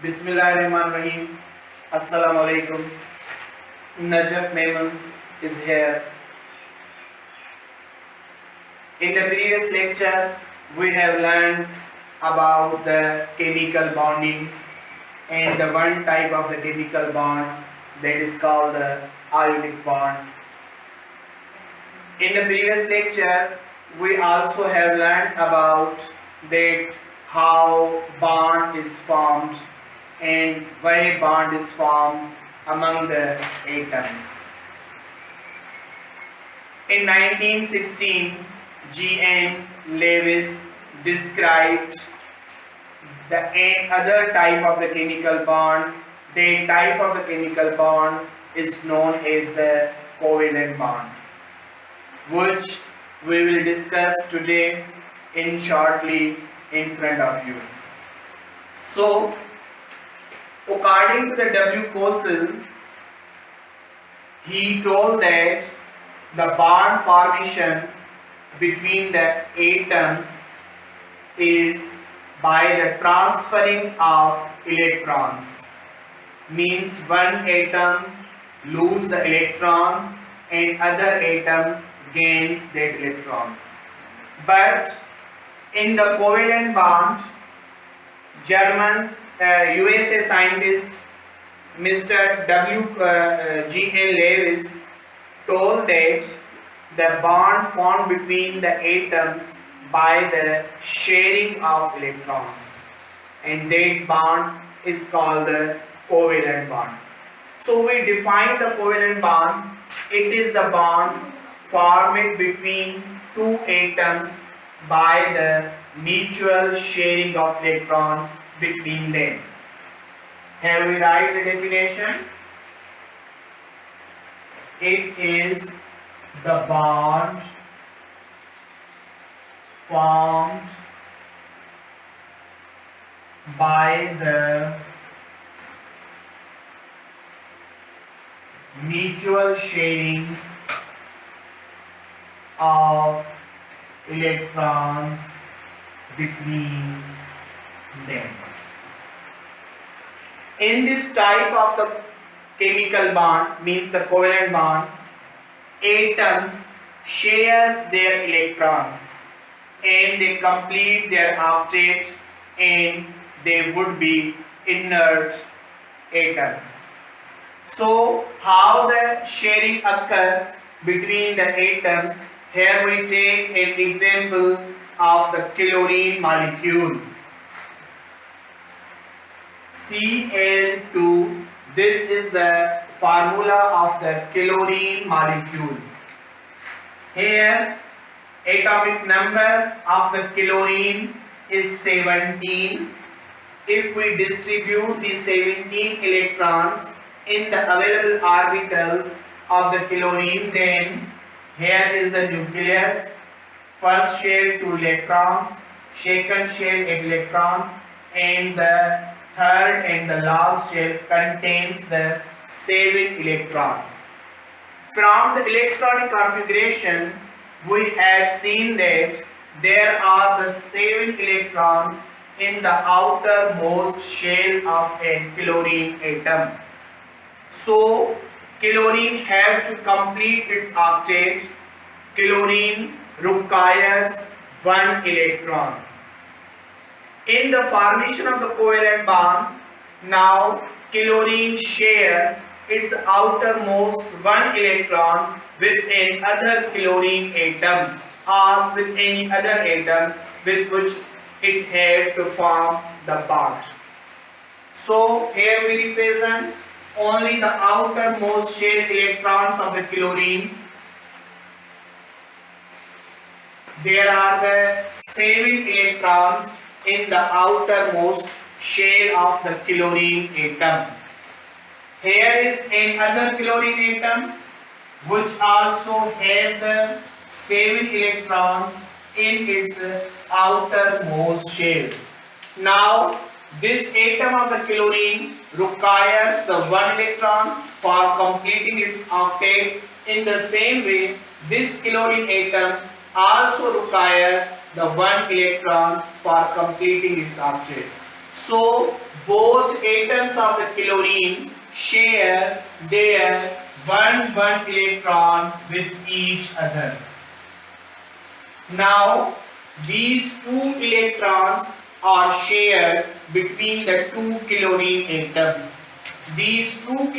Bismillahirrahmanirrahim. Assalamu alaikum. Najaf Memon is here. In the previous lectures, we have learned about the chemical bonding and the one type of the chemical bond that is called the ionic bond. In the previous lecture, we also have learned about that how bond is formed and why bond is formed among the atoms. In 1916, G.N. Lewis described the other type of the chemical bond. The type of the chemical bond is known as the covalent bond, which we will discuss today in shortly in front of you. So, according to the W. Kossel, he told that the bond formation between the atoms is by the transferring of electrons. Means one atom lose the electron and other atom gains that electron. But in the covalent bond, German USA scientist Mr. G.N. Lewis told that the bond formed between the atoms by the sharing of electrons, and that bond is called the covalent bond. So we define the covalent bond. It is the bond formed between two atoms by the mutual sharing of electrons between them. Here we write the definition. It is the bond formed by the mutual sharing of electrons between them. In this type of the chemical bond, means the covalent bond, atoms shares their electrons and they complete their octet and they would be inert atoms. So how the sharing occurs between the atoms? Here we take an example of the chlorine molecule. Cl2, this is the formula of the chlorine molecule. Here atomic number of the chlorine is 17. If we distribute the 17 electrons in the available orbitals of the chlorine, then here is the nucleus. First shell 2 electrons, second shell 8 electrons, and the third and the last shell contains the 7 electrons. From the electronic configuration, we have seen that there are the 7 electrons in the outermost shell of a chlorine atom. So, chlorine has to complete its octet. Chlorine requires 1 electron. In the formation of the covalent bond, now chlorine share its outermost 1 electron with another chlorine atom or with any other atom with which it had to form the bond. So here we represent only the outermost shell electrons of the chlorine. There are the 7 electrons in the outermost shell of the chlorine atom. Here is another chlorine atom which also has the 7 electrons in its outermost shell. Now this atom of the chlorine requires the 1 electron for completing its octet. In the same way, this chlorine atom also requires the 1 electron for completing its octet. So both atoms of the chlorine share their one electron with each other. Now these two electrons are shared between the two chlorine atoms. These two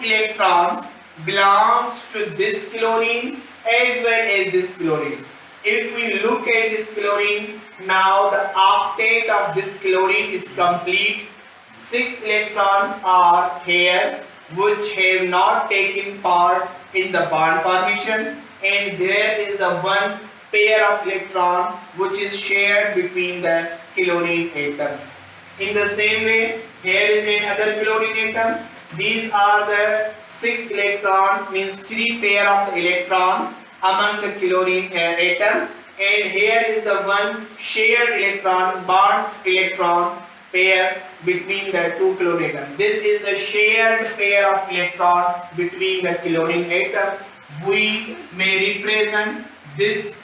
electrons belongs to this chlorine as well as this chlorine. If we look at this chlorine, now the octet of this chlorine is complete. 6 electrons are here which have not taken part in the bond formation, and there is the one pair of electron which is shared between the chlorine atoms. In the same way, here is another chlorine atom. These are the 6 electrons, means 3 pair of the electrons among the chlorine atom, and here is the one shared electron, bond electron pair between the two chlorine atoms. This is the shared pair of electron between the chlorine atom. We may represent this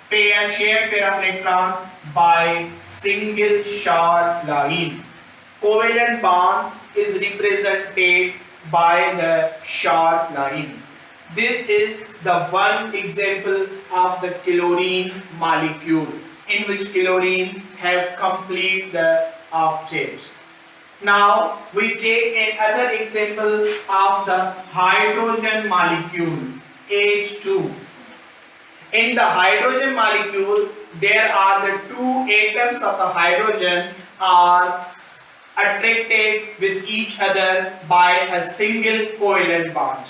shared pair of electron by single short line. Covalent bond is represented by the short line. This is the one example of the chlorine molecule in which chlorine have complete the octet. Now we take another example of the hydrogen molecule H2. In the hydrogen molecule, there are the two atoms of the hydrogen are attracted with each other by a single covalent bond.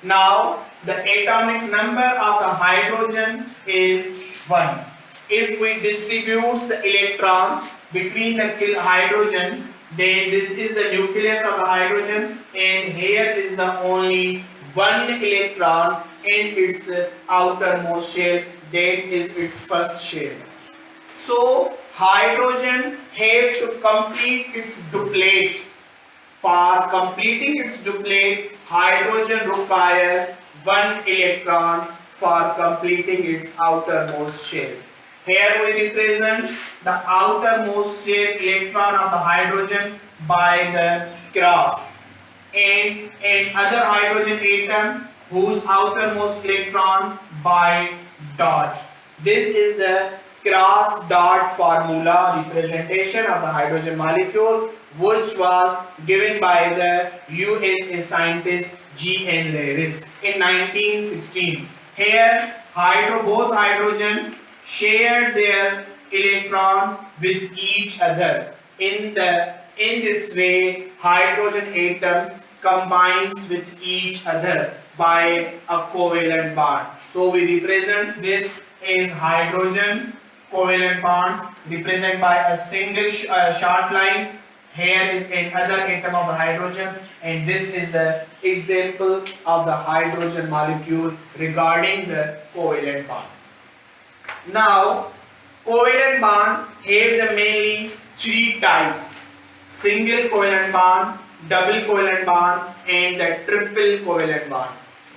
Now the atomic number of the hydrogen is 1. If we distribute the electron between the hydrogen, then this is the nucleus of the hydrogen, and here is the only one electron in its outermost shell, that is its first shell. So hydrogen has to complete its duplet. For completing its duplet, hydrogen requires one electron for completing its outermost shell. Here we represent the outermost shell electron of the hydrogen by the cross, and another hydrogen atom whose outermost electron by dot. This is the cross dot formula representation of the hydrogen molecule, which was given by the USA scientist G.N. Lewis in 1916. Here both hydrogen share their electrons with each other. In this way, hydrogen atoms combines with each other by a covalent bond. So we represent this as hydrogen covalent bonds represented by a single short line. Here is another atom of the hydrogen, and this is the example of the hydrogen molecule regarding the covalent bond. Now covalent bond have the mainly 3 types: single covalent bond, double covalent bond, and the triple covalent bond.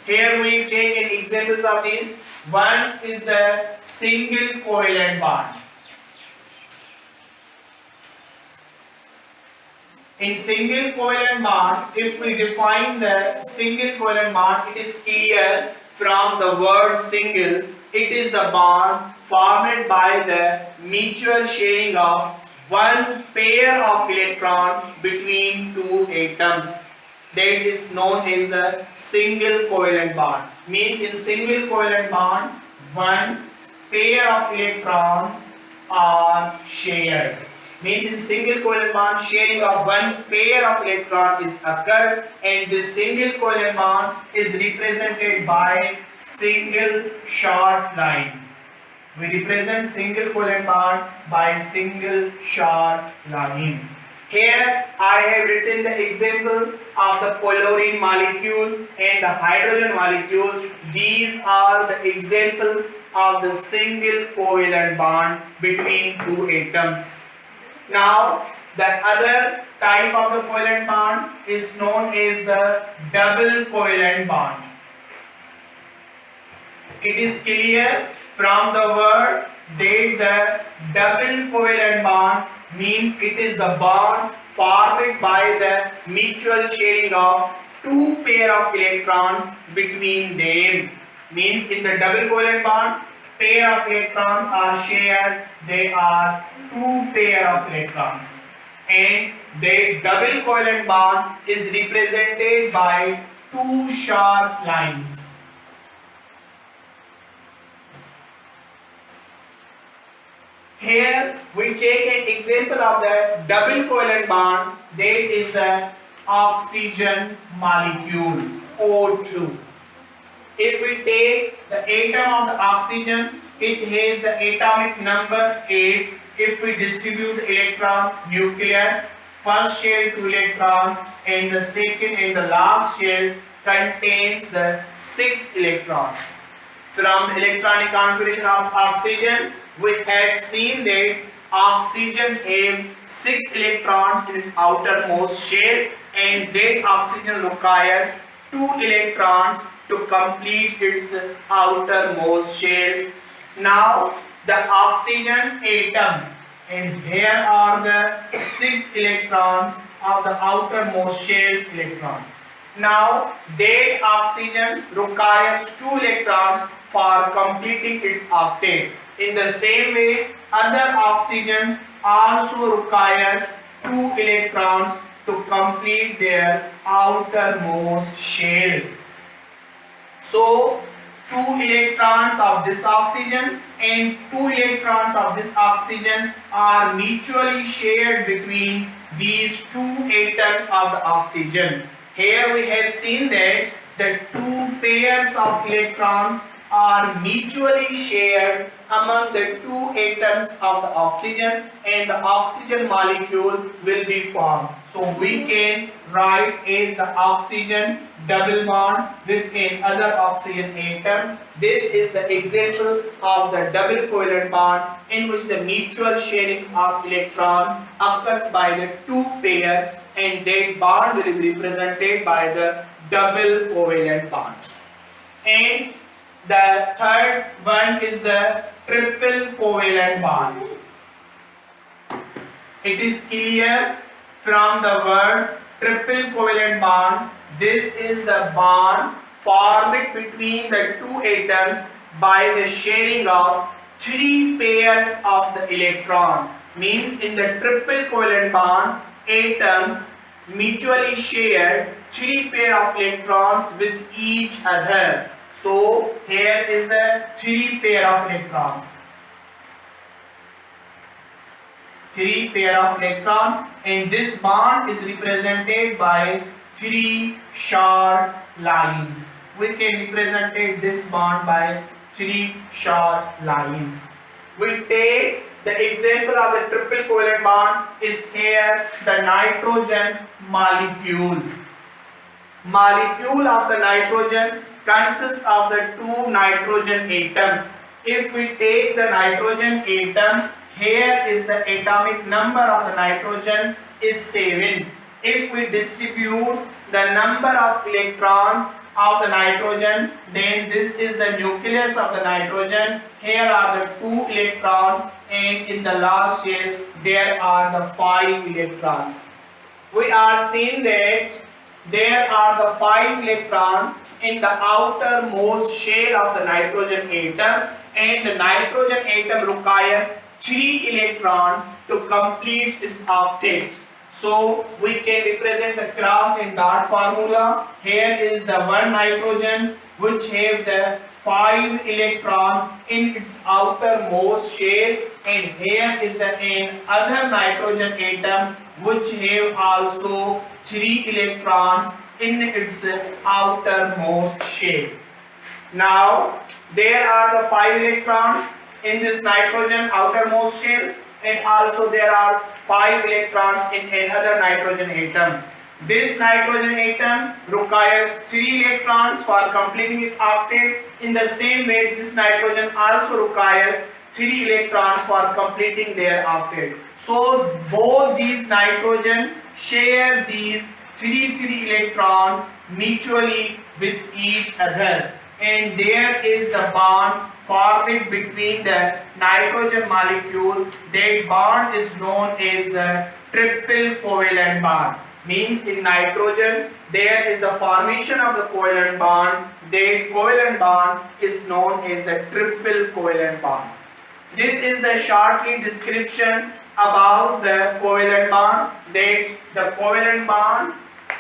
Here we take an examples of these. One is the single covalent bond. In single covalent bond, if we define the single covalent bond, it is clear from the word single. It is the bond formed by the mutual sharing of one pair of electron between two atoms. That is known as the single covalent bond. Means in single covalent bond, one pair of electrons are shared. Means in single covalent bond, sharing of one pair of electron is occurred, and this single covalent bond is represented by single short line. We represent single covalent bond by single short line. Here I have written the example of the chlorine molecule and the hydrogen molecule. These are the examples of the single covalent bond between two atoms. Now the other type of the covalent bond is known as the double covalent bond. It is clear from the word that the double covalent bond means it is the bond formed by the mutual sharing of two pair of electrons between them. Means in the double covalent bond, pair of electrons are shared, they are two pair of electrons, and the double covalent bond is represented by two sharp lines. Here we take an example of the double covalent bond, that is the oxygen molecule O2. If we take the atom of the oxygen, it has the atomic number 8. If we distribute the electron nucleus, first shell 2 electron and the second and the last shell contains the 6 electrons. From the electronic configuration of oxygen, we had seen that oxygen have 6 electrons in its outermost shell, and that oxygen requires 2 electrons to complete its outermost shell. Now the oxygen atom, and here are the 6 electrons of the outermost shell's electron. Now that oxygen requires 2 electrons for completing its octet. In the same way, other oxygen also requires 2 electrons to complete their outermost shell. So 2 electrons of this oxygen and 2 electrons of this oxygen are mutually shared between these 2 atoms of the oxygen. Here we have seen that the 2 pairs of electrons are mutually shared among the 2 atoms of the oxygen, and the oxygen molecule will be formed. So we can write as the oxygen double bond with another oxygen atom. This is the example of the double covalent bond in which the mutual sharing of electron occurs by the 2 pairs, and that bond will be represented by the double covalent bond. And the third one is the triple covalent bond. It is clear from the word triple covalent bond, this is the bond formed between the 2 atoms by the sharing of 3 pairs of the electron. Means in the triple covalent bond, atoms mutually share 3 pair of electrons with each other. So here is the 3 pair of electrons. 3 pair of electrons, and this bond is represented by 3 sharp lines. We can represent this bond by 3 sharp lines. We take the example of the triple covalent bond is here the nitrogen molecule. Molecule of the nitrogen consists of the 2 nitrogen atoms. If we take the nitrogen atom, here is the atomic number of the nitrogen is 7. If we distribute the number of electrons of the nitrogen, then this is the nucleus of the nitrogen. Here are the 2 electrons, and in the last shell there are the 5 electrons. We are seeing that there are the 5 electrons in the outermost shell of the nitrogen atom, and the nitrogen atom requires 3 electrons to complete its octet. So we can represent the cross and dot formula. Here is the one nitrogen which have the 5 electron in its outermost shell, and here is the other nitrogen atom which have also 3 electrons in its outermost shell. Now there are the 5 electrons in this nitrogen outermost shell, and also there are 5 electrons in another nitrogen atom. This nitrogen atom requires 3 electrons for completing its octet. In the same way, this nitrogen also requires 3 electrons for completing their octet. So both these nitrogen share these 3 electrons mutually with each other, and there is the bond formed between the nitrogen molecule. That bond is known as the triple covalent bond. Means in nitrogen there is the formation of the covalent bond. That covalent bond is known as the triple covalent bond. This is the shortly description about the covalent bond. That the covalent bond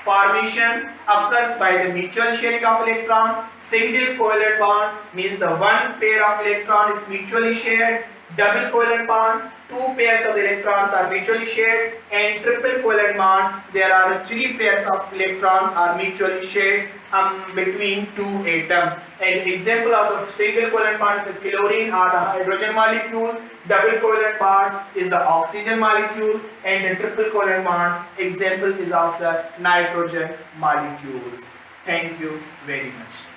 formation occurs by the mutual sharing of electron. Single covalent bond means the one pair of electron is mutually shared. Double covalent bond, two pairs of the electrons are mutually shared, and triple covalent bond, there are three pairs of electrons are mutually shared between two atoms. An example of the single covalent bond is the chlorine or the hydrogen molecule. Double covalent bond is the oxygen molecule, and the triple covalent bond example is of the nitrogen molecules. Thank you very much.